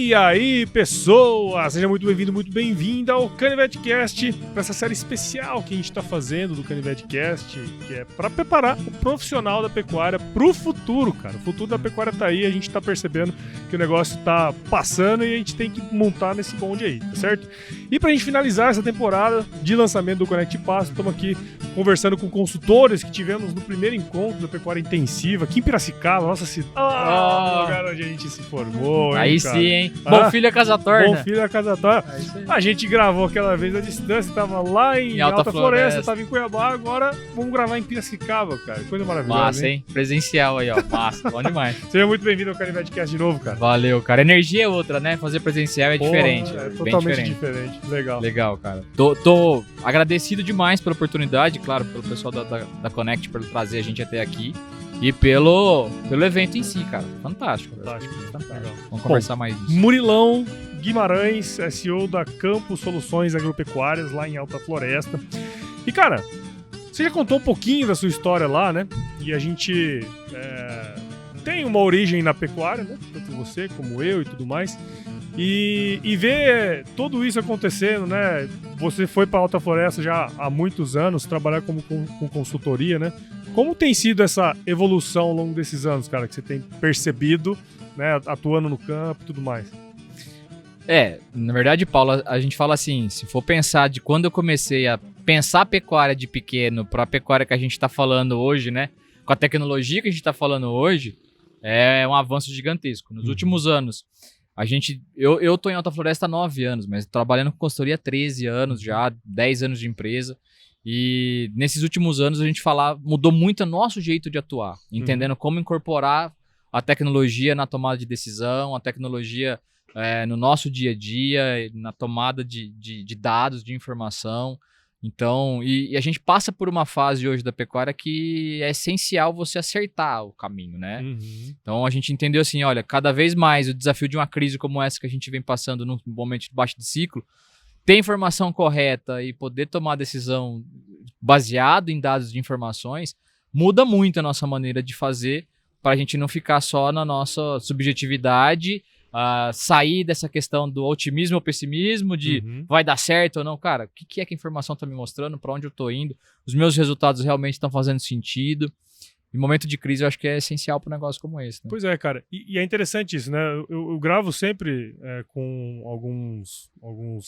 E aí, pessoas, seja muito bem-vindo, muito bem-vinda ao CanivetCast, para essa série especial que a gente está fazendo do CanivetCast, que é para preparar o profissional da pecuária pro futuro, cara. O futuro da pecuária tá aí, a gente tá percebendo que o negócio tá passando e a gente tem que montar nesse bonde aí, tá certo? E pra gente finalizar essa temporada de lançamento do Conect Passo, estamos aqui conversando com consultores que tivemos no primeiro encontro da pecuária intensiva aqui em Piracicaba, nossa cidade, lugar onde a gente se formou. Aí cara. Sim, hein? Bom filho é casa torna. Bom filho é casa torna. A gente gravou aquela vez à distância, tava lá em Alta Floresta, tava em Cuiabá, agora vamos gravar em Piracicaba, cara. Coisa maravilhosa. Massa, hein? Presencial aí, ó. Massa, bom demais. Seja muito bem-vindo ao CanivetCast de novo, cara. Valeu, cara. Energia é outra, né? Fazer presencial é diferente. É totalmente diferente. Legal. Legal, cara. Tô agradecido demais pela oportunidade, claro, pelo pessoal da Connect, por trazer a gente até aqui. E pelo evento em si, cara. Fantástico. Vamos conversar mais disso. Murilão Guimarães, SEO da Campos Soluções Agropecuárias, lá em Alta Floresta. E, cara, você já contou um pouquinho da sua história lá, né? E a gente tem uma origem na pecuária, né? Tanto você como eu e tudo mais. E ver tudo isso acontecendo, né? Você foi para Alta Floresta já há muitos anos, trabalhar com consultoria, né? Como tem sido essa evolução ao longo desses anos, cara, que você tem percebido, né, atuando no campo e tudo mais? Na verdade, Paulo, a gente fala assim, se for pensar de quando eu comecei a pensar a pecuária de pequeno para a pecuária que a gente está falando hoje, né, com a tecnologia que a gente está falando hoje, é um avanço gigantesco. Nos últimos anos, eu tô em Alta Floresta há 9 anos, mas trabalhando com consultoria há 13 anos já, 10 anos de empresa. E nesses últimos anos a gente mudou muito o nosso jeito de atuar, entendendo como incorporar a tecnologia na tomada de decisão, a tecnologia no nosso dia a dia, na tomada de dados, de informação. Então, e a gente passa por uma fase hoje da pecuária que é essencial você acertar o caminho, né? Então a gente entendeu assim, olha, cada vez mais o desafio de uma crise como essa que a gente vem passando num momento de baixo de ciclo, ter informação correta e poder tomar decisão baseado em dados de informações muda muito a nossa maneira de fazer para a gente não ficar só na nossa subjetividade, sair dessa questão do otimismo ou pessimismo, de vai dar certo ou não. Cara, o que é que a informação está me mostrando, para onde eu estou indo, os meus resultados realmente estão fazendo sentido. Em momento de crise, eu acho que é essencial para um negócio como esse. Né? Pois é, cara. E é interessante isso, né? Eu gravo sempre com alguns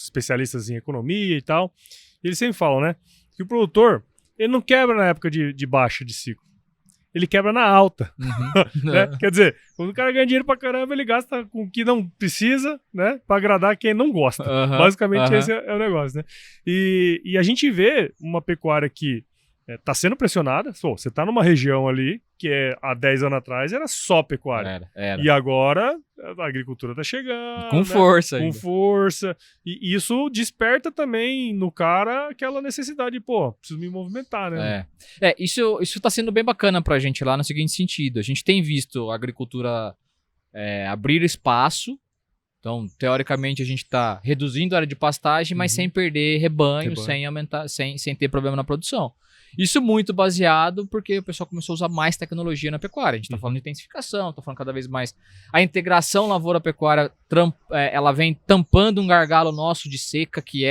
especialistas em economia e tal. E eles sempre falam, né? Que o produtor, ele não quebra na época de baixa de ciclo. Ele quebra na alta. Né? Quer dizer, quando o cara ganha dinheiro pra caramba, ele gasta com o que não precisa, né? Pra agradar quem não gosta. Basicamente, esse é o negócio, né? E a gente vê uma pecuária que tá sendo pressionada. Você tá numa região ali que há 10 anos atrás era só pecuária. Era. E agora a agricultura tá chegando. Com força. Com força. E isso desperta também no cara aquela necessidade de, preciso me movimentar, né? Isso tá sendo bem bacana pra gente lá no seguinte sentido. A gente tem visto a agricultura abrir espaço. Então, teoricamente, a gente está reduzindo a área de pastagem, mas sem perder rebanho. Sem aumentar, sem ter problema na produção. Isso muito baseado porque o pessoal começou a usar mais tecnologia na pecuária. A gente está falando de intensificação, está falando cada vez mais. A integração lavoura-pecuária, ela vem tampando um gargalo nosso de seca, que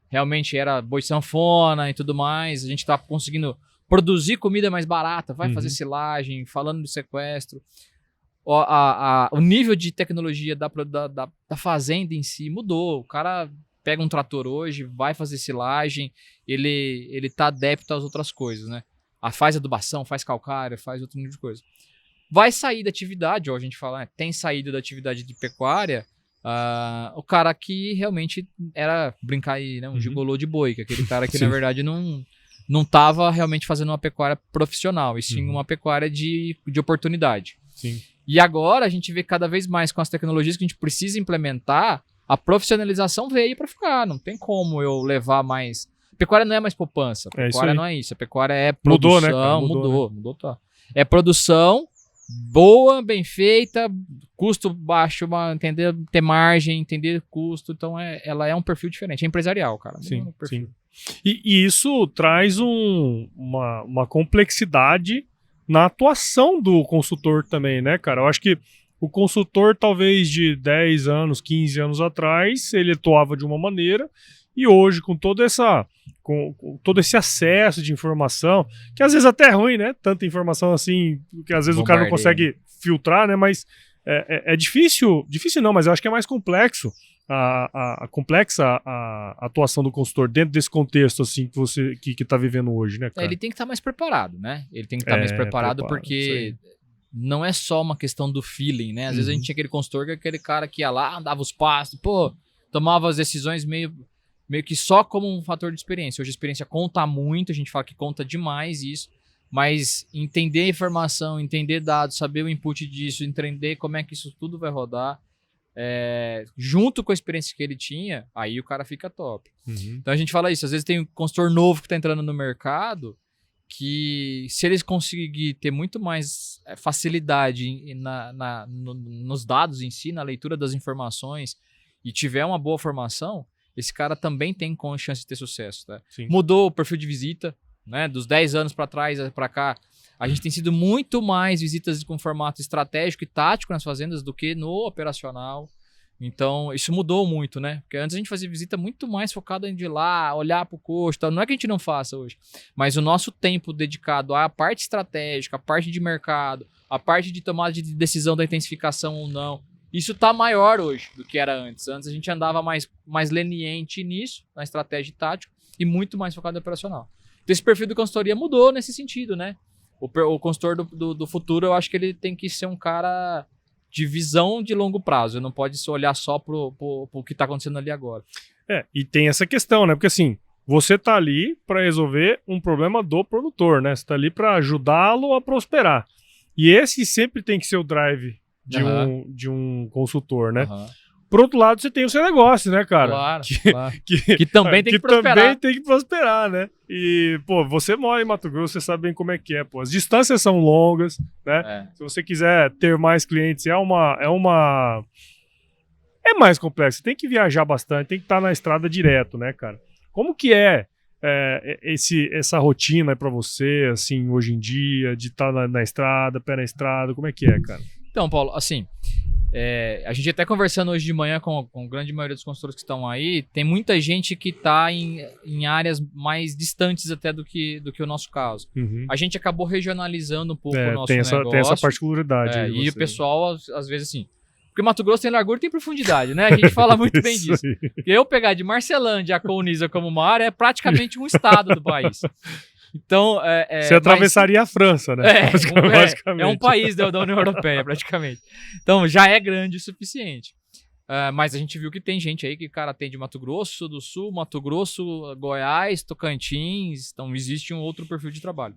realmente era boi sanfona e tudo mais. A gente está conseguindo produzir comida mais barata, vai fazer silagem, falando de sequestro. O nível de tecnologia da fazenda em si mudou. O cara pega um trator hoje, vai fazer silagem, ele tá adepto às outras coisas, né? Faz adubação, faz calcário, faz outro tipo de coisa. Vai sair da atividade, a gente fala, tem saído da atividade de pecuária, o cara que realmente era, brincar aí, né? Um gigolô de boi, que aquele cara que na verdade não tava realmente fazendo uma pecuária profissional, e sim uma pecuária de oportunidade. Sim. E agora a gente vê cada vez mais com as tecnologias que a gente precisa implementar, a profissionalização veio para ficar. Não tem como eu levar mais. A pecuária não é mais poupança. A pecuária não é isso. A pecuária é produção. Mudou, né, cara? Mudou, tá. É produção boa, bem feita, custo baixo, entender ter margem, entender custo. Então ela é um perfil diferente. É empresarial, cara. Sim. E isso traz uma complexidade na atuação do consultor também, né, cara? Eu acho que O consultor, talvez de 10 anos, 15 anos atrás, ele atuava de uma maneira, e hoje, com todo esse acesso de informação, que às vezes até é ruim, né? Tanta informação assim, que às vezes o cara não consegue filtrar, né? Mas é difícil não, mas eu acho que é mais complexo complexa a atuação do consultor dentro desse contexto assim que você que tá vivendo hoje, né, cara? Ele tem que estar mais preparado, né? Ele tem que estar mais preparado porque não é só uma questão do feeling, né? Às vezes a gente tinha aquele consultor que é aquele cara que ia lá, andava os passos, tomava as decisões meio que só como um fator de experiência. Hoje a experiência conta muito, a gente fala que conta demais isso, mas entender a informação, entender dados, saber o input disso, entender como é que isso tudo vai rodar, junto com a experiência que ele tinha, aí o cara fica top. Então a gente fala isso, às vezes tem um consultor novo que está entrando no mercado, que se eles conseguirem ter muito mais facilidade nos dados em si, na leitura das informações, e tiver uma boa formação, esse cara também tem chance de ter sucesso. Tá? Mudou o perfil de visita, né? Dos 10 anos para trás para cá, a gente tem sido muito mais visitas com formato estratégico e tático nas fazendas do que no operacional. Então, isso mudou muito, né? Porque antes a gente fazia visita muito mais focada em ir lá, olhar para o custo. Não é que a gente não faça hoje, mas o nosso tempo dedicado à parte estratégica, à parte de mercado, à parte de tomada de decisão da intensificação ou não, isso está maior hoje do que era antes. Antes a gente andava mais leniente nisso, na estratégia e tática, e muito mais focado no operacional. Então, esse perfil de consultoria mudou nesse sentido, né? O consultor do futuro, eu acho que ele tem que ser um cara de visão de longo prazo. Ele não pode só olhar só pro que está acontecendo ali agora. E tem essa questão, né? Porque assim, você tá ali para resolver um problema do produtor, né? Você tá ali para ajudá-lo a prosperar. E esse sempre tem que ser o drive de um consultor, né? Por outro lado, você tem o seu negócio, né, cara? Claro, que também tem que prosperar. Também tem que prosperar, né? E, você mora em Mato Grosso, você sabe bem como é que é, As distâncias são longas, né? Se você quiser ter mais clientes, é mais complexo. Você tem que viajar bastante, tem que estar na estrada direto, né, cara? Como que essa rotina para você, assim, hoje em dia, de estar na estrada, pé na estrada, como é que é, cara? Então, Paulo, assim, a gente até conversando hoje de manhã com a grande maioria dos consultores que estão aí, tem muita gente que está em áreas mais distantes até do que o nosso caso. A gente acabou regionalizando um pouco o nosso negócio. Tem essa particularidade. E o pessoal, às vezes, assim... Porque Mato Grosso tem largura e tem profundidade, né? A gente fala muito bem disso. E eu pegar de Marcelândia a Colniza como uma área é praticamente um estado do país. Então, você atravessaria a França, né? É um país da União Europeia, praticamente. Então, já é grande o suficiente. Mas a gente viu que tem gente aí que, cara, tem de Mato Grosso do Sul, Mato Grosso, Goiás, Tocantins. Então, existe um outro perfil de trabalho.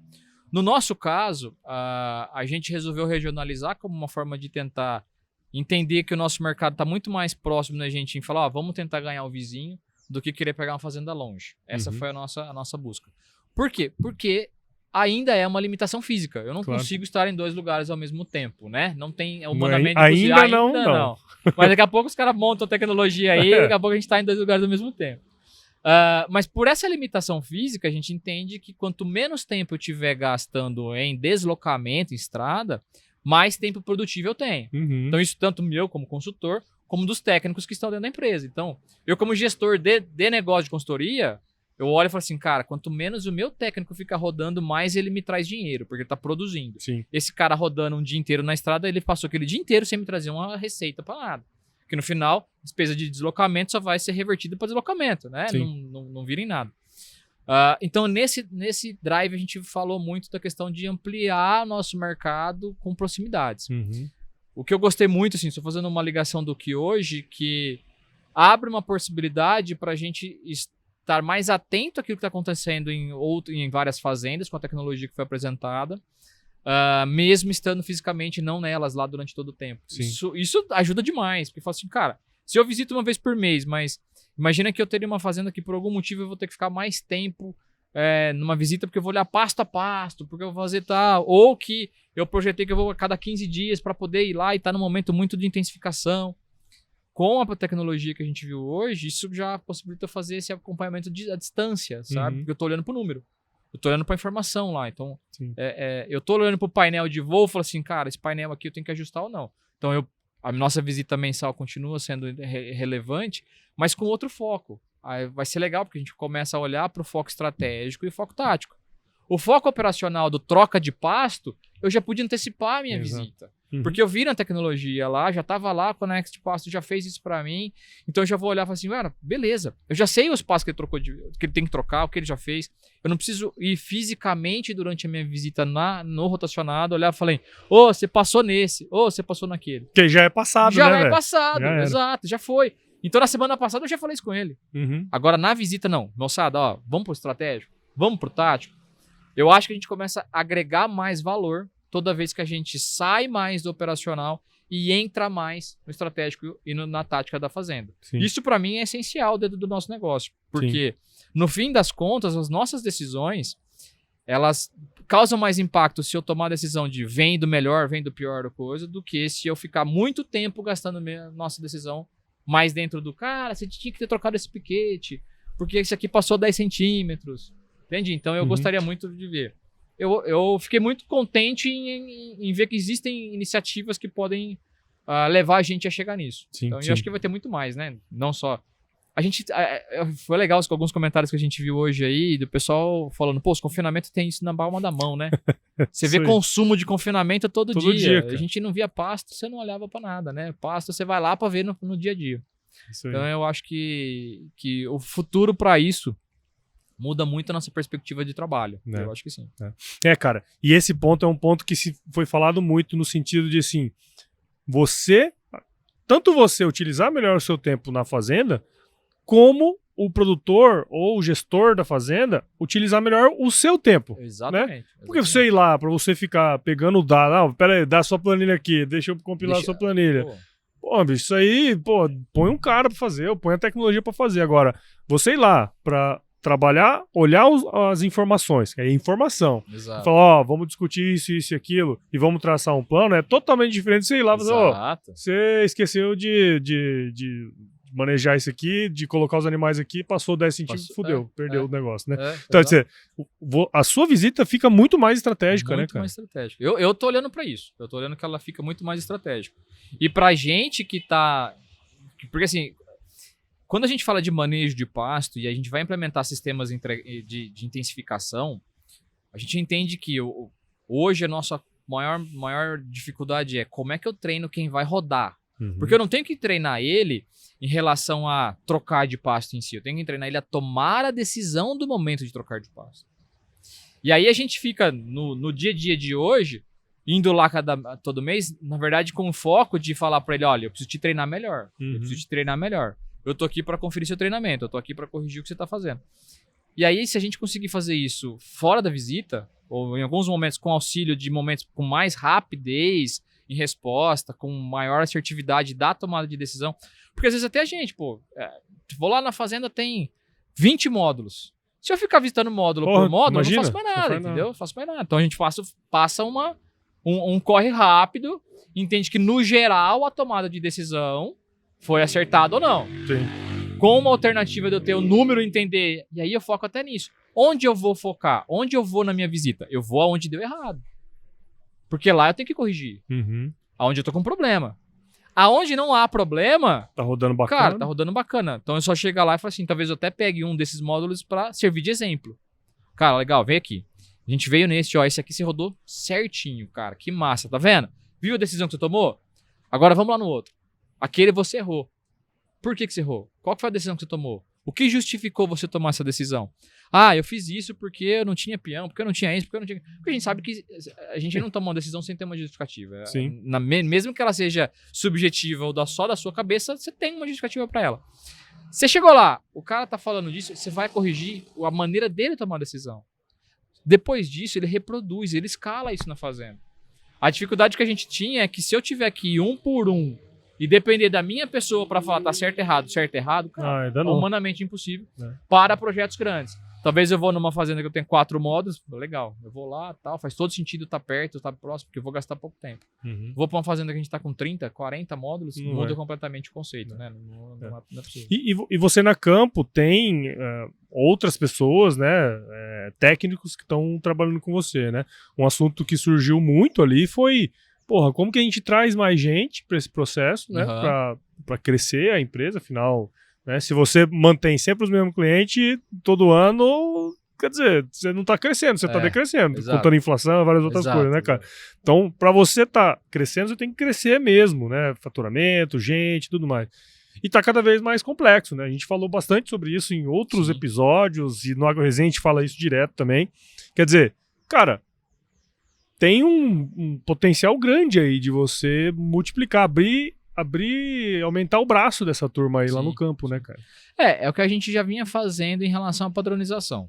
No nosso caso, a gente resolveu regionalizar como uma forma de tentar entender que o nosso mercado está muito mais próximo da gente em falar, vamos tentar ganhar o vizinho do que querer pegar uma fazenda longe. Essa foi a nossa busca. Por quê? Porque ainda é uma limitação física. Eu não consigo estar em 2 lugares ao mesmo tempo, né? Não tem humanamente possível. Ainda não. Mas daqui a pouco os caras montam tecnologia aí e daqui a pouco a gente está em 2 lugares ao mesmo tempo. Mas por essa limitação física, a gente entende que quanto menos tempo eu estiver gastando em deslocamento, em estrada, mais tempo produtivo eu tenho. Então isso tanto meu como consultor, como dos técnicos que estão dentro da empresa. Então, eu como gestor de negócio de consultoria, eu olho e falo assim, cara, quanto menos o meu técnico fica rodando, mais ele me traz dinheiro, porque ele está produzindo. Sim. Esse cara rodando um dia inteiro na estrada, ele passou aquele dia inteiro sem me trazer uma receita para nada. Porque no final, despesa de deslocamento só vai ser revertida para deslocamento, né? Não vira em nada. Então, nesse drive, a gente falou muito da questão de ampliar nosso mercado com proximidades. O que eu gostei muito, assim, estou fazendo uma ligação do que hoje, que abre uma possibilidade para a gente estar mais atento àquilo que está acontecendo em várias fazendas com a tecnologia que foi apresentada, mesmo estando fisicamente não nelas lá durante todo o tempo. Isso ajuda demais, porque fala assim, cara, se eu visito uma vez por mês, mas imagina que eu teria uma fazenda que por algum motivo eu vou ter que ficar mais tempo numa visita porque eu vou olhar pasto a pasto, porque eu vou fazer tal, ou que eu projetei que eu vou a cada 15 dias para poder ir lá e estar num momento muito de intensificação. Com a tecnologia que a gente viu hoje, isso já possibilita fazer esse acompanhamento à distância, sabe? Porque eu tô olhando pro número. Eu tô olhando pra informação lá. Então, eu tô olhando pro painel de voo e falo assim, cara, esse painel aqui eu tenho que ajustar ou não. Então, eu A nossa visita mensal continua sendo relevante, mas com outro foco. Aí vai ser legal, porque a gente começa a olhar para o foco estratégico e o foco tático. O foco operacional do troca de pasto, eu já pude antecipar a minha visita. Porque eu vi na tecnologia lá, já estava lá, quando a Next Pasto já fez isso para mim, então eu já vou olhar e falar assim, beleza, eu já sei os passos que ele trocou, que ele tem que trocar, o que ele já fez, eu não preciso ir fisicamente durante a minha visita no rotacionado, olhar e falei, você passou nesse, você passou naquele. Que já é passado, já né, é passado, exato, já foi. Então na semana passada eu já falei isso com ele. Agora na visita não, moçada, vamos pro estratégico, vamos pro tático. Eu acho que a gente começa a agregar mais valor toda vez que a gente sai mais do operacional e entra mais no estratégico e na tática da fazenda. Sim. Isso para mim é essencial dentro do nosso negócio, porque no fim das contas, as nossas decisões, elas causam mais impacto se eu tomar a decisão de vem do melhor, vem do pior da coisa, do que se eu ficar muito tempo gastando nossa decisão mais dentro do cara, você tinha que ter trocado esse piquete, porque esse aqui passou 10 centímetros. Entende? Então eu gostaria muito de ver. Eu fiquei muito contente em ver que existem iniciativas que podem levar a gente a chegar nisso. Então eu acho que vai ter muito mais, né? Não só... A gente... foi legal com alguns comentários que a gente viu hoje aí, do pessoal falando, os confinamentos tem isso na palma da mão, né? Você vê consumo de confinamento todo dia. A gente não via pasto, você não olhava pra nada, né? Pasto você vai lá pra ver no dia a dia. Então eu acho que o futuro pra isso muda muito a nossa perspectiva de trabalho. Eu acho que sim. Cara. E esse ponto é um ponto que foi falado muito no sentido de, assim, tanto você utilizar melhor o seu tempo na fazenda, como o produtor ou o gestor da fazenda utilizar melhor o seu tempo. Exatamente. Porque você ir lá, pra você ficar pegando o dado, pera aí, dá sua planilha aqui, deixa eu compilar a sua planilha. Bicho, isso aí, põe um cara pra fazer, põe a tecnologia pra fazer. Agora, você ir lá pra trabalhar, olhar as informações, que é informação. Exato. Falar, vamos discutir isso e aquilo, e vamos traçar um plano, é totalmente diferente de você ir lá e fazer, você esqueceu de manejar isso aqui, de colocar os animais aqui, passou 10 centímetros, fudeu, perdeu o negócio, né? Então, quer dizer, a sua visita fica muito mais estratégica, né, cara? Muito mais estratégica. Eu tô olhando pra isso. Eu tô olhando que ela fica muito mais estratégica. E pra gente que tá... Porque assim... Quando a gente fala de manejo de pasto e a gente vai implementar sistemas de intensificação, a gente entende que hoje a nossa maior dificuldade é como é que eu treino quem vai rodar. Porque eu não tenho que treinar ele em relação a trocar de pasto em si. Eu tenho que treinar ele a tomar a decisão do momento de trocar de pasto. E aí a gente fica no dia a dia de hoje, indo lá todo mês, na verdade com o foco de falar para ele, olha, eu preciso te treinar melhor. Eu preciso te treinar melhor. Eu tô aqui para conferir seu treinamento, eu tô aqui para corrigir o que você tá fazendo. E aí, se a gente conseguir fazer isso fora da visita, ou em alguns momentos com auxílio de momentos com mais rapidez em resposta, com maior assertividade da tomada de decisão, porque às vezes até a gente, vou lá na fazenda, tem 20 módulos. Se eu ficar visitando módulo por módulo, eu não faço mais nada, entendeu? Não faço mais nada. Então a gente passa um corre rápido, entende que no geral a tomada de decisão foi acertado ou não. Sim. Com uma alternativa de eu ter o número, entender, e aí eu foco até nisso. Onde eu vou focar? Onde eu vou na minha visita? Eu vou aonde deu errado. Porque lá eu tenho que corrigir. Aonde eu tô com problema. Aonde não há problema... Tá rodando bacana. Cara, tá rodando bacana. Então eu só chego lá e falo assim, talvez eu até pegue um desses módulos pra servir de exemplo. Cara, legal, vem aqui. A gente veio nesse, esse aqui você rodou certinho, cara. Que massa, tá vendo? Viu a decisão que você tomou? Agora vamos lá no outro. Aquele você errou. Por que você errou? Qual que foi a decisão que você tomou? O que justificou você tomar essa decisão? Eu fiz isso porque eu não tinha peão, porque eu não tinha isso, porque eu não tinha... Porque a gente sabe que a gente não toma uma decisão sem ter uma justificativa. Sim. Mesmo que ela seja subjetiva ou só da sua cabeça, você tem uma justificativa para ela. Você chegou lá, o cara tá falando disso, você vai corrigir a maneira dele tomar a decisão. Depois disso, ele reproduz, ele escala isso na fazenda. A dificuldade que a gente tinha é que se eu tiver que ir um por um e depender da minha pessoa para falar tá certo, errado, cara, é humanamente impossível para projetos grandes. Talvez eu vou numa fazenda que eu tenho 4 módulos, legal, eu vou lá, tal, faz todo sentido estar perto, estar próximo, porque eu vou gastar pouco tempo. Vou para uma fazenda que a gente tá com 30, 40 módulos, muda completamente o conceito, né? Não é possível. E você na campo tem outras pessoas, né, técnicos que estão trabalhando com você, né? Um assunto que surgiu muito ali foi porra, como que a gente traz mais gente para esse processo, né? Para crescer a empresa, afinal, né? Se você mantém sempre os mesmos clientes todo ano, quer dizer, você não tá crescendo, você tá decrescendo, contando inflação e várias outras coisas, né, cara? Então, para você tá crescendo, você tem que crescer mesmo, né? Faturamento, gente, tudo mais. E tá cada vez mais complexo, né? A gente falou bastante sobre isso em outros episódios, e no AgroResenha a gente fala isso direto também. Quer dizer, cara, tem um potencial grande aí de você multiplicar, abrir, aumentar o braço dessa turma aí lá no campo, né, cara? É o que a gente já vinha fazendo em relação à padronização.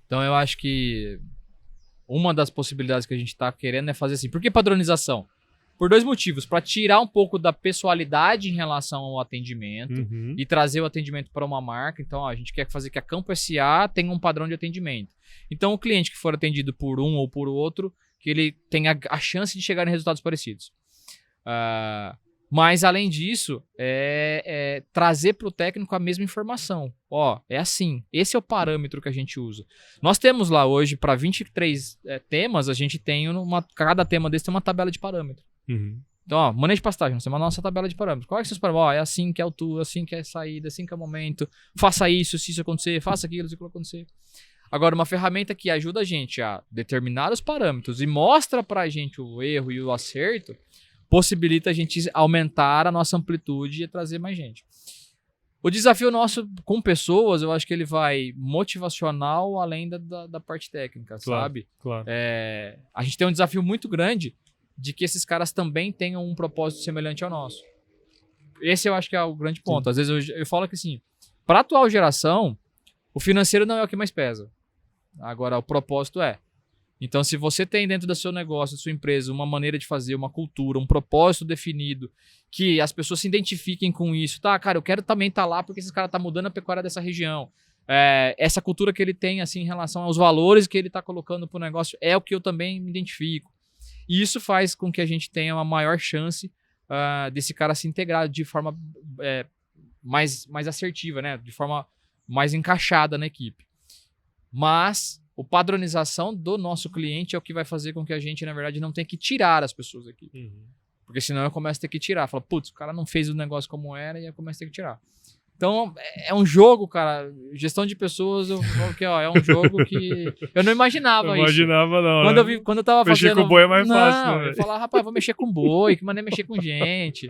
Então eu acho que uma das possibilidades que a gente tá querendo é fazer assim. Por que padronização? Por 2 motivos. Para tirar um pouco da pessoalidade em relação ao atendimento e trazer o atendimento para uma marca. Então, a gente quer fazer que a Campo SA tenha um padrão de atendimento. Então, o cliente que for atendido por um ou por outro, que ele tenha a chance de chegar em resultados parecidos. Mas, além disso, trazer para o técnico a mesma informação. Ó, é assim. Esse é o parâmetro que a gente usa. Nós temos lá hoje, para 23 temas, a gente tem cada tema desse tem uma tabela de parâmetro. Então, ó, manejo de pastagem, você manda a nossa tabela de parâmetros. Qual é que são os parâmetros? Ó, é assim que é altura, assim que é saída, assim que é o momento. Faça isso, se isso acontecer, faça aquilo, se aquilo acontecer. Agora, uma ferramenta que ajuda a gente a determinar os parâmetros e mostra pra gente o erro e o acerto, possibilita a gente aumentar a nossa amplitude e trazer mais gente. O desafio nosso com pessoas, eu acho que ele vai motivacional além da parte técnica, sabe? Claro. A gente tem um desafio muito grande de que esses caras também tenham um propósito semelhante ao nosso. Esse eu acho que é o grande ponto. Sim. Às vezes eu falo que assim, para a atual geração, o financeiro não é o que mais pesa. Agora, o propósito é. Então, se você tem dentro do seu negócio, da sua empresa, uma maneira de fazer, uma cultura, um propósito definido, que as pessoas se identifiquem com isso, tá, cara, eu quero também estar lá porque esse cara tá mudando a pecuária dessa região. Essa cultura que ele tem, assim, em relação aos valores que ele tá colocando pro negócio, é o que eu também me identifico. E isso faz com que a gente tenha uma maior chance desse cara se integrar de forma mais assertiva, né? De forma mais encaixada na equipe. Mas a padronização do nosso cliente é o que vai fazer com que a gente, na verdade, não tenha que tirar as pessoas daqui. Porque senão eu começo a ter que tirar. Fala, putz, o cara não fez o negócio como era e eu começo a ter que tirar. Então, é um jogo, cara, gestão de pessoas, eu falo que, ó, é um jogo que eu não imaginava isso. Não imaginava, não. Quando eu tava mexer fazendo... com boi é mais fácil, né? Eu falava, rapaz, vou mexer com boi, que maneira mexer com gente.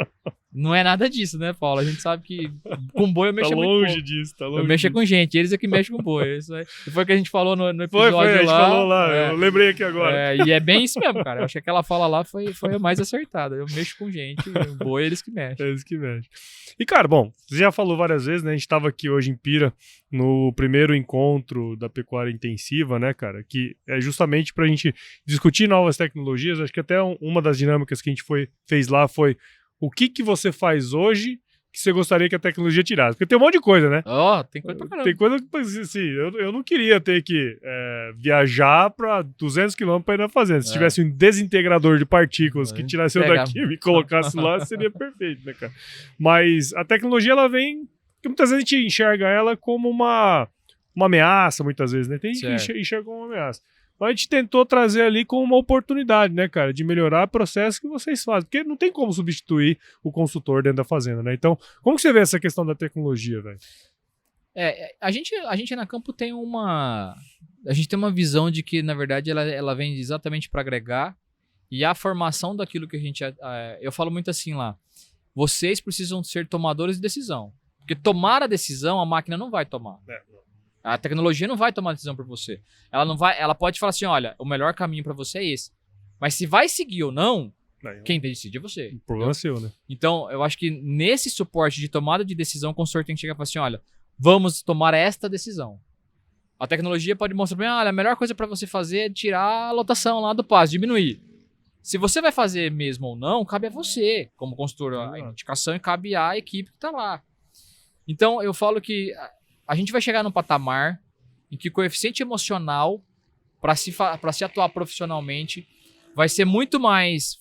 Não é nada disso, né, Paulo? A gente sabe que com boi eu mexo muito pouco. Tá longe disso. Eu mexo com gente, eles é que mexem com boi. Isso foi o que a gente falou no episódio lá. A gente falou lá, eu lembrei aqui agora. E é bem isso mesmo, cara. Eu achei que aquela fala lá foi a mais acertada. Eu mexo com gente, o boi é eles que mexem. É eles que mexem. E, cara, bom, você já falou várias vezes, né? A gente tava aqui hoje em Pira, no primeiro encontro da pecuária intensiva, né, cara? Que é justamente pra gente discutir novas tecnologias. Acho que até uma das dinâmicas que a gente fez lá foi o que você faz hoje que você gostaria que a tecnologia tirasse? Porque tem um monte de coisa, né? Tem coisa pra caramba. Tem coisa que, assim, eu não queria ter que viajar pra 200 km pra ir na fazenda. Se tivesse um desintegrador de partículas que tirasse eu daqui e me colocasse lá, seria perfeito, né, cara? Mas a tecnologia, ela vem... Porque muitas vezes a gente enxerga ela como uma ameaça, muitas vezes, né? Tem gente que enxerga como uma ameaça. Mas a gente tentou trazer ali como uma oportunidade, né, cara, de melhorar o processo que vocês fazem. Porque não tem como substituir o consultor dentro da fazenda, né? Então, como que você vê essa questão da tecnologia, velho? A gente na Campo tem uma visão de que, na verdade, ela vem exatamente para agregar, e a formação daquilo que a gente... eu falo muito assim lá, vocês precisam ser tomadores de decisão. Porque tomar a decisão, a máquina não vai tomar. A tecnologia não vai tomar decisão por você. Ela pode falar assim, olha, o melhor caminho para você é esse. Mas se vai seguir ou não, quem decide é você. O problema é seu, né? Então, eu acho que nesse suporte de tomada de decisão, o consultor tem que chegar e falar assim, olha, vamos tomar esta decisão. A tecnologia pode mostrar para mim, olha, a melhor coisa para você fazer é tirar a lotação lá do pasto, diminuir. Se você vai fazer mesmo ou não, cabe a você, como consultor, a indicação, e cabe à equipe que está lá. Então, eu falo que a gente vai chegar num patamar em que o coeficiente emocional, para se atuar profissionalmente, vai ser muito mais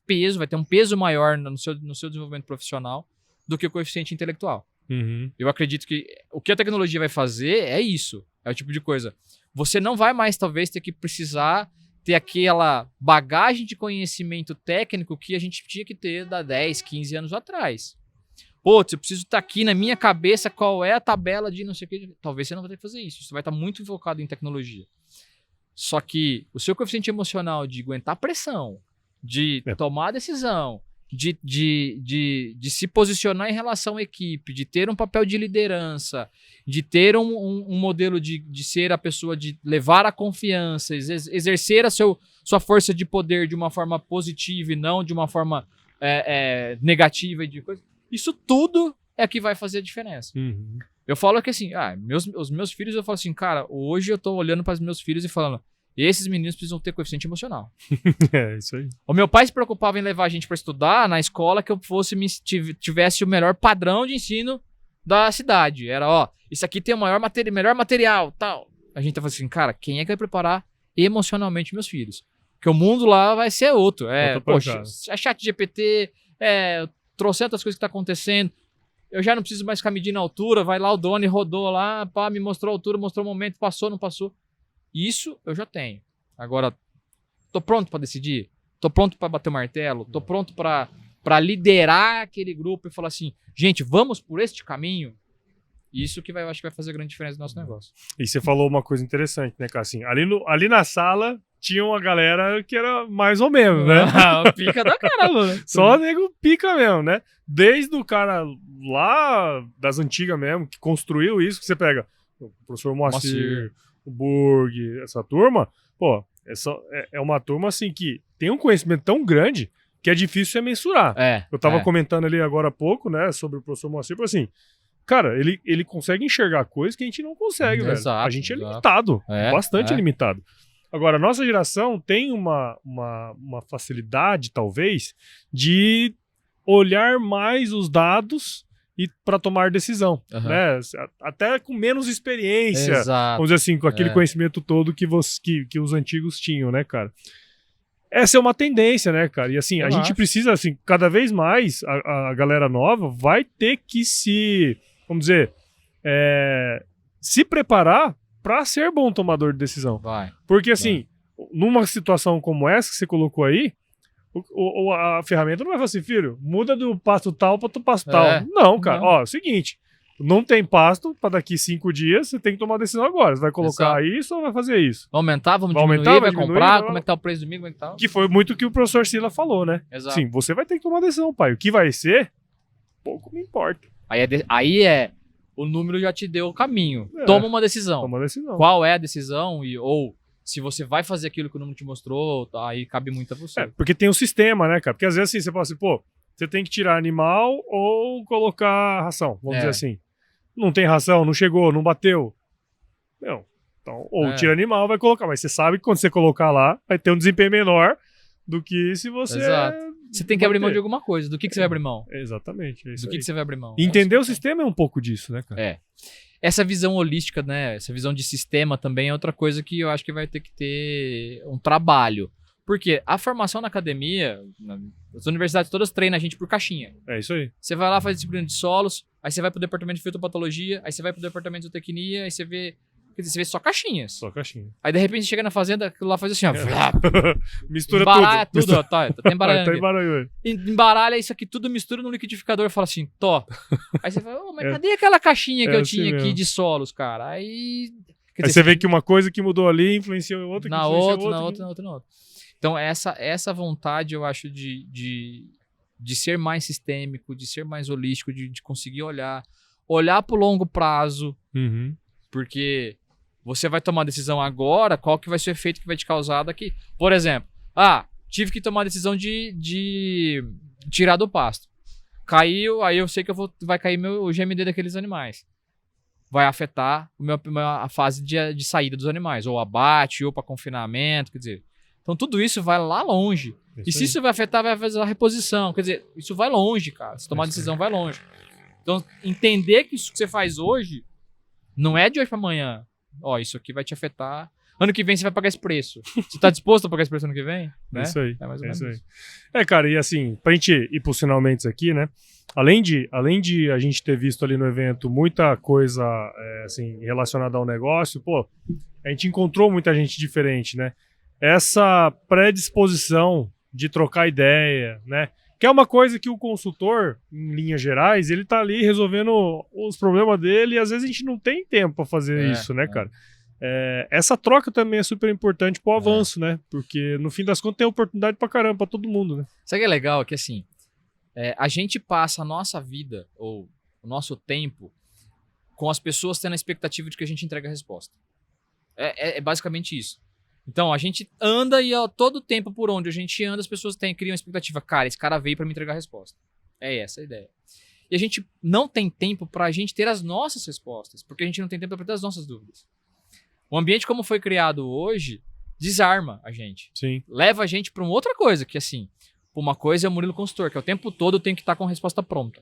peso, vai ter um peso maior no seu desenvolvimento profissional do que o coeficiente intelectual. Eu acredito que o que a tecnologia vai fazer é isso, é o tipo de coisa. Você não vai mais, talvez, ter que precisar ter aquela bagagem de conhecimento técnico que a gente tinha que ter há 10, 15 anos atrás. Putz, eu preciso estar aqui na minha cabeça qual é a tabela de não sei o que. Talvez você não vai ter que fazer isso. Você vai estar muito focado em tecnologia. Só que o seu coeficiente emocional de aguentar pressão, de tomar decisão, de se posicionar em relação à equipe, de ter um papel de liderança, de ter um modelo de ser a pessoa, de levar a confiança, exercer sua força de poder de uma forma positiva e não de uma forma negativa e de coisa. Isso tudo é que vai fazer a diferença. Uhum. Eu falo que assim, os meus filhos, eu falo assim, cara, hoje eu tô olhando para os meus filhos e falando, esses meninos precisam ter coeficiente emocional. É, isso aí. O meu pai se preocupava em levar a gente para estudar na escola que eu tivesse o melhor padrão de ensino da cidade. Era, isso aqui tem o melhor material, tal. A gente tava assim, cara, quem é que vai preparar emocionalmente meus filhos? Porque o mundo lá vai ser outro. Poxa, é chat GPT, trocentas coisas que tá acontecendo. Eu já não preciso mais ficar medindo a altura. Vai lá o Doni, rodou lá, pá, me mostrou a altura, mostrou o momento, passou, não passou. Isso eu já tenho. Agora, tô pronto para decidir? Tô pronto para bater o martelo? Tô pronto para liderar aquele grupo e falar assim, gente, vamos por este caminho? Isso que eu acho que vai fazer grande diferença no nosso negócio. E você falou uma coisa interessante, né, cara? Assim, ali na sala tinha uma galera que era mais ou menos, né? Pica da caramba, né? Só nego pica mesmo, né? Desde o cara lá das antigas mesmo, que construiu isso, que você pega o professor Moacir, o Burg, essa turma, pô, é uma turma assim que tem um conhecimento tão grande que é difícil você mensurar. Eu tava comentando ali agora há pouco, né, sobre o professor Moacir, assim, cara, ele consegue enxergar coisas que a gente não consegue, velho. A gente é limitado, bastante limitado. Agora, a nossa geração tem uma facilidade, talvez, de olhar mais os dados e para tomar decisão, né? Até com menos experiência, vamos dizer assim, com aquele conhecimento todo que os antigos tinham, né, cara? Essa é uma tendência, né, cara? E assim, a gente precisa, assim, cada vez mais, a galera nova vai ter que vamos dizer, se preparar para ser bom tomador de decisão. Porque assim, numa situação como essa que você colocou aí, a ferramenta não vai falar assim, filho, muda do pasto tal para o pasto tal. Não, cara. Ó, é o seguinte, não tem pasto para daqui 5 dias, você tem que tomar uma decisão agora. Você vai colocar isso ou vai fazer isso? Vai aumentar, vamos diminuir, vai comprar, como é que tá o preço do milho, como é que tá? Que foi muito o que o professor Sila falou, né? Sim, você vai ter que tomar uma decisão, pai. O que vai ser, pouco me importa. Aí o número já te deu o caminho. Toma uma decisão. Toma uma decisão. Qual é a decisão ou se você vai fazer aquilo que o número te mostrou, aí cabe muito a você. Porque tem um sistema, né, cara? Porque às vezes assim, você fala assim, pô, você tem que tirar animal ou colocar ração, vamos dizer assim. Não tem ração, não chegou, não bateu. Não. Então, ou tira animal, vai colocar. Mas você sabe que quando você colocar lá, vai ter um desempenho menor do que se você... Você tem que abrir mão de alguma coisa. Do que você vai abrir mão? Exatamente. É isso do que você vai abrir mão? Entender o sistema é um pouco disso, né, cara? Essa visão holística, né? Essa visão de sistema também é outra coisa que eu acho que vai ter que ter um trabalho. Porque a formação na academia, as universidades todas treinam a gente por caixinha. É isso aí. Você vai lá, faz disciplina de solos, aí você vai pro departamento de fitopatologia, aí você vai pro departamento de zootecnia, aí você vê... Quer dizer, você vê só caixinhas. Só caixinha. Aí, de repente, você chega na fazenda, aquilo lá faz assim, ó. Mistura embaralha tudo. Tudo, ó. Tá embaralhando. Tá embaralhando. Embaralha isso aqui tudo, mistura no liquidificador e fala assim, Aí você fala, mas cadê aquela caixinha que eu tinha aqui de solos, cara? Aí você vê que uma coisa que mudou ali influenciou outra, na outra. Então, essa vontade, eu acho, de ser mais sistêmico, de ser mais holístico, de conseguir olhar pro longo prazo, porque você vai tomar decisão agora, qual que vai ser o efeito que vai te causar daqui. Por exemplo, tive que tomar a decisão de tirar do pasto. Caiu, aí eu sei que vai cair o GMD daqueles animais. Vai afetar a fase de saída dos animais, ou abate, ou para confinamento, quer dizer. Então tudo isso vai lá longe. E se isso vai afetar, vai fazer a reposição. Quer dizer, isso vai longe, cara. Se tomar a decisão, vai longe. Então, entender que isso que você faz hoje não é de hoje para amanhã. Isso aqui vai te afetar. Ano que vem você vai pagar esse preço. Você tá disposto a pagar esse preço ano que vem? Né? Isso aí. É mais ou menos isso. Cara, e assim, pra gente ir pros finalmente aqui, né? Além de a gente ter visto ali no evento muita coisa assim, relacionada ao negócio, pô, a gente encontrou muita gente diferente, né? essa predisposição de trocar ideia, né? Que é uma coisa que o consultor, em linhas gerais, ele tá ali resolvendo os problemas dele e às vezes a gente não tem tempo para fazer isso, né, cara? Essa troca também é super importante pro avanço, né? Porque no fim das contas tem oportunidade pra caramba pra todo mundo, né? Sabe o que é legal? Que assim, a gente passa a nossa vida, ou o nosso tempo, com as pessoas tendo a expectativa de que a gente entregue a resposta. É basicamente isso. Então, a gente anda e todo tempo por onde a gente anda, as pessoas criam a expectativa. Cara, esse cara veio pra me entregar a resposta. É essa a ideia. E a gente não tem tempo pra gente ter as nossas respostas, porque a gente não tem tempo pra ter as nossas dúvidas. O ambiente como foi criado hoje desarma a gente. Sim. Leva a gente pra uma outra coisa, que assim, uma coisa é o Murilo consultor, que é o tempo todo eu tenho que estar com a resposta pronta.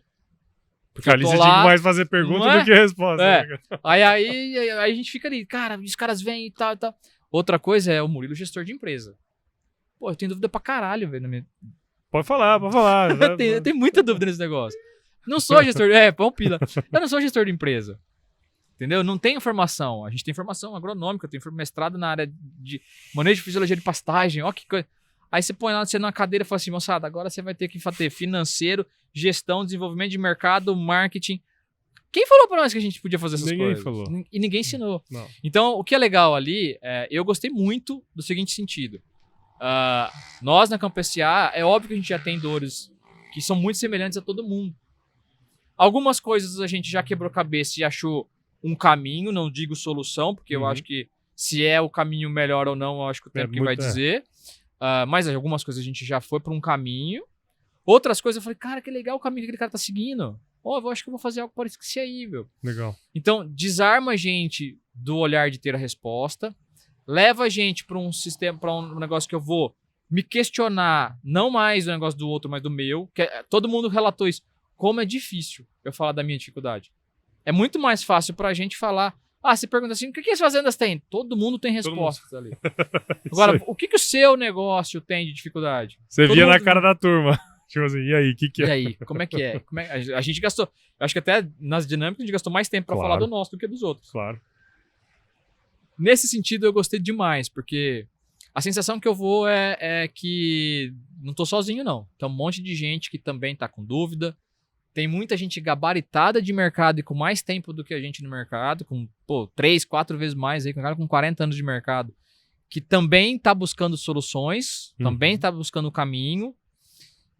Porque ali você tinha que mais fazer pergunta do que resposta. Né? Aí a gente fica ali, cara, os caras vêm e tal e tal. Outra coisa é o Murilo gestor de empresa. Pô, eu tenho dúvida pra caralho, velho. Pode falar. Eu tenho muita dúvida nesse negócio. Não sou gestor... pão pila. Eu não sou gestor de empresa. Entendeu? Não tenho formação. A gente tem formação agronômica, eu tenho mestrado na área de manejo de fisiologia de pastagem. Ó que coisa. Aí você põe lá, você numa cadeira e fala assim, moçada, agora você vai ter que fazer financeiro, gestão, desenvolvimento de mercado, marketing... Quem falou pra nós que a gente podia fazer essas coisas? Ninguém falou. E ninguém ensinou. Não. Então, o que é legal ali, eu gostei muito do seguinte sentido. Nós, na Campo SA, é óbvio que a gente já tem dores que são muito semelhantes a todo mundo. Algumas coisas a gente já quebrou cabeça e achou um caminho, não digo solução, porque eu acho que se é o caminho melhor ou não, eu acho que o tempo que vai dizer. Mas algumas coisas a gente já foi por um caminho. Outras coisas eu falei, cara, que legal o caminho que aquele cara tá seguindo. Eu acho que eu vou fazer algo parecido com isso aí, meu. Legal. Então, desarma a gente do olhar de ter a resposta, leva a gente para um sistema, para um negócio que eu vou me questionar, não mais do negócio do outro, mas do meu. Todo mundo relatou isso. Como é difícil eu falar da minha dificuldade. É muito mais fácil pra gente falar. Você pergunta assim, o que as fazendas têm? Todo mundo tem respostas ali. Agora, o que o seu negócio tem de dificuldade? Você via na cara da turma. Tipo assim, e aí, o que é? E aí, como é que é? A gente gastou, acho que até nas dinâmicas a gente gastou mais tempo pra falar do nosso do que dos outros. Claro. Nesse sentido, eu gostei demais, porque a sensação que eu vou é que não tô sozinho, não. Tem um monte de gente que também tá com dúvida. Tem muita gente gabaritada de mercado e com mais tempo do que a gente no mercado, com 3, 4 vezes mais aí, com 40 anos de mercado, que também tá buscando soluções, também tá buscando o caminho.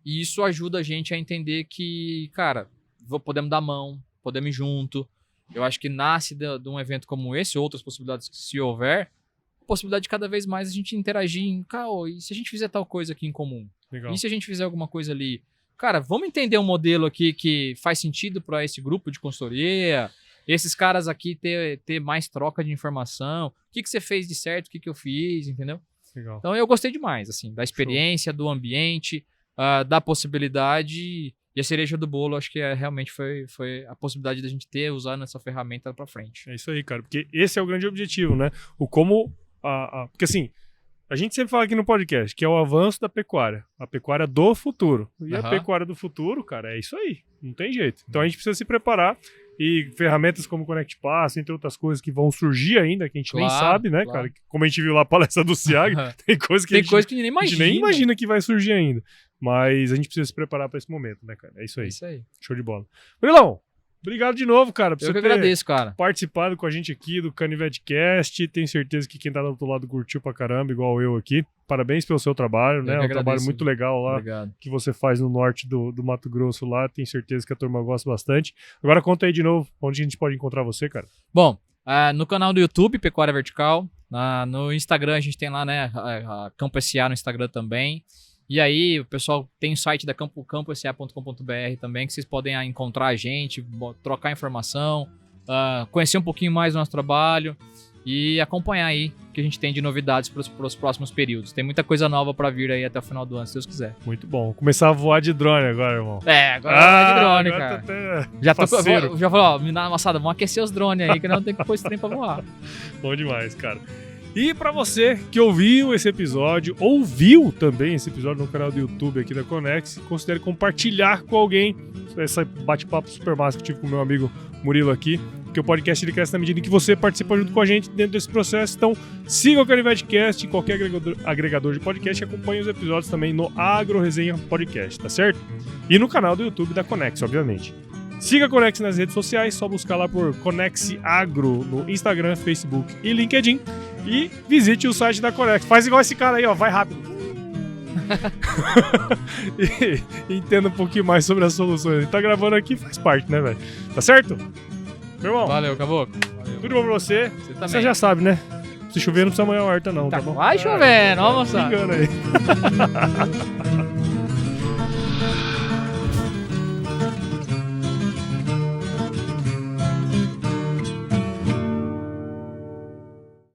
E isso ajuda a gente a entender que, cara, podemos dar mão, podemos ir junto. Eu acho que nasce de um evento como esse, outras possibilidades que se houver, a possibilidade de cada vez mais a gente interagir em, e se a gente fizer tal coisa aqui em comum? Legal. E se a gente fizer alguma coisa ali? Cara, vamos entender um modelo aqui que faz sentido para esse grupo de consultoria, esses caras aqui ter mais troca de informação, o que você fez de certo, o que eu fiz, entendeu? Legal. Então eu gostei demais, assim, da experiência, do ambiente, da possibilidade, e a cereja do bolo, acho que realmente foi a possibilidade da gente usando essa ferramenta pra frente. É isso aí, cara, porque esse é o grande objetivo, né? Porque assim, a gente sempre fala aqui no podcast que é o avanço da pecuária, a pecuária do futuro. E a pecuária do futuro, cara, é isso aí, não tem jeito. Então a gente precisa se preparar e ferramentas como Connect Pass, entre outras coisas que vão surgir ainda, que a gente nem sabe, né, cara? Como a gente viu lá a palestra do CIAG, tem coisa que a gente nem imagina que vai surgir ainda. Mas a gente precisa se preparar para esse momento, né, cara? É isso aí. É isso aí. Show de bola. Murilão, obrigado de novo, cara. Eu que agradeço, cara. Participado com a gente aqui do CanivetCast. Tenho certeza que quem tá do outro lado curtiu pra caramba, igual eu aqui. Parabéns pelo seu trabalho, né? É um trabalho muito legal lá. Obrigado. Que você faz no norte do Mato Grosso lá. Tenho certeza que a turma gosta bastante. Agora conta aí de novo onde a gente pode encontrar você, cara. Bom, no canal do YouTube, Pecuária Vertical. No Instagram a gente tem lá, né? A Campo SA no Instagram também. E aí, o pessoal tem o site da camposa.com.br também, que vocês podem encontrar a gente, trocar informação, conhecer um pouquinho mais do nosso trabalho e acompanhar aí o que a gente tem de novidades para os próximos períodos. Tem muita coisa nova para vir aí até o final do ano, se Deus quiser. Muito bom. Vou começar a voar de drone agora, irmão. Agora voar de drone, cara. Tá Já falou, me dá uma moçada, vamos aquecer os drones aí, que não tem que pôr esse trem pra voar. Bom demais, cara. E pra você que ouviu esse episódio, ouviu também esse episódio no canal do YouTube aqui da Conex, considere compartilhar com alguém esse bate-papo super massa que tive com o meu amigo Murilo aqui. porque o podcast ele cresce na medida em que você participa junto com a gente dentro desse processo. Então, siga o CanivetCast em qualquer agregador de podcast e acompanhe os episódios também no Agro Resenha Podcast, tá certo? E no canal do YouTube da Conex, obviamente. Siga a Conex nas redes sociais, só buscar lá por Conex Agro no Instagram, Facebook e LinkedIn. E visite o site da Conex. Faz igual esse cara aí, ó, vai rápido. E entenda um pouquinho mais sobre as soluções. Ele tá gravando aqui, faz parte, né, velho? Tá certo? Meu irmão. Valeu, Caboclo. Tudo bom pra você? Você também. Você já sabe, né? Se chover, não precisa molhar a horta, não, tá bom? Vai chovendo, ó, moçada. Me engana aí.